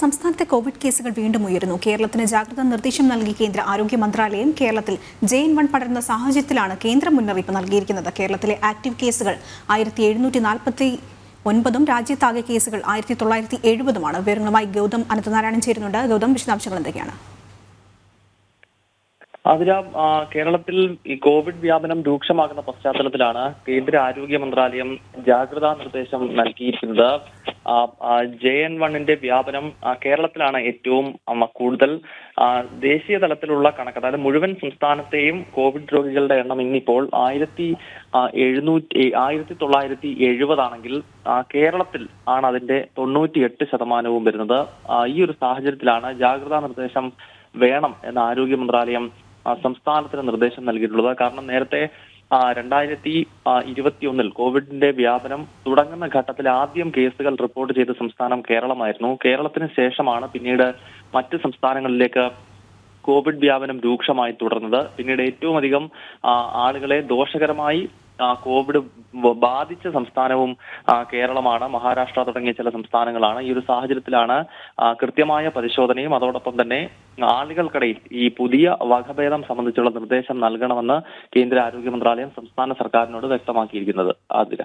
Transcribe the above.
സംസ്ഥാനത്തെ കോവിഡ് കേസുകൾ വീണ്ടും ഉയരുന്നു. കേരളത്തിന് ജാഗ്രതാ നിർദ്ദേശം നൽകി കേന്ദ്ര ആരോഗ്യ മന്ത്രാലയം. കേരളത്തിൽ JN1 പടരുന്ന സാഹചര്യത്തിലാണ് കേന്ദ്ര മുന്നറിയിപ്പ് നൽകിയിരിക്കുന്നത്. കേരളത്തിലെ ആക്റ്റീവ് കേസുകൾ 1749ഉം രാജ്യത്താകെ കേസുകൾ 1970ഉമാണ്. വിവരങ്ങളുമായി ഗൗതം അനന്തനാരായണൻ ചേരുന്നുണ്ട്. ഗൗതം, വിശദാംശങ്ങൾ എന്തൊക്കെയാണ്? കേരളത്തിൽ ഈ കോവിഡ് വ്യാപനം രൂക്ഷമാകുന്ന പശ്ചാത്തലത്തിലാണ് കേന്ദ്ര ആരോഗ്യ മന്ത്രാലയം ജാഗ്രതാ നിർദ്ദേശം നൽകിയിരിക്കുന്നത്. JN1 വ്യാപനം കേരളത്തിലാണ് ഏറ്റവും കൂടുതൽ. ദേശീയ തലത്തിലുള്ള കണക്ക്, അതായത് മുഴുവൻ സംസ്ഥാനത്തെയും കോവിഡ് രോഗികളുടെ എണ്ണം ഇന്നിപ്പോൾ 1970 ആണെങ്കിൽ കേരളത്തിൽ ആണ് അതിന്റെ 98% വരുന്നത്. ഈ ഒരു സാഹചര്യത്തിലാണ് ജാഗ്രതാ നിർദ്ദേശം വേണം എന്ന ആരോഗ്യ മന്ത്രാലയം സംസ്ഥാനത്തിന് നിർദ്ദേശം നൽകിയിട്ടുള്ളത്. കാരണം നേരത്തെ 2021 കോവിഡിന്റെ വ്യാപനം തുടങ്ങുന്ന ഘട്ടത്തിൽ ആദ്യം കേസുകൾ റിപ്പോർട്ട് ചെയ്ത സംസ്ഥാനം കേരളമായിരുന്നു. കേരളത്തിന് ശേഷമാണ് പിന്നീട് മറ്റ് സംസ്ഥാനങ്ങളിലേക്ക് കോവിഡ് വ്യാപനം രൂക്ഷമായി തുടർന്നത്. പിന്നീട് ഏറ്റവും അധികം ആളുകളെ ദോഷകരമായി കോവിഡ് ബാധിച്ച സംസ്ഥാനവും കേരളമാണ്. മഹാരാഷ്ട്ര തുടങ്ങിയ ചില സംസ്ഥാനങ്ങളാണ്. ഈ ഒരു സാഹചര്യത്തിലാണ് കൃത്യമായ പരിശോധനയും അതോടൊപ്പം തന്നെ ആളുകൾക്കിടയിൽ ഈ പുതിയ വകഭേദം സംബന്ധിച്ചുള്ള നിർദ്ദേശം നൽകണമെന്ന് കേന്ദ്ര ആരോഗ്യ മന്ത്രാലയം സംസ്ഥാന സർക്കാരിനോട് വ്യക്തമാക്കിയിരിക്കുന്നത്. ആതിര.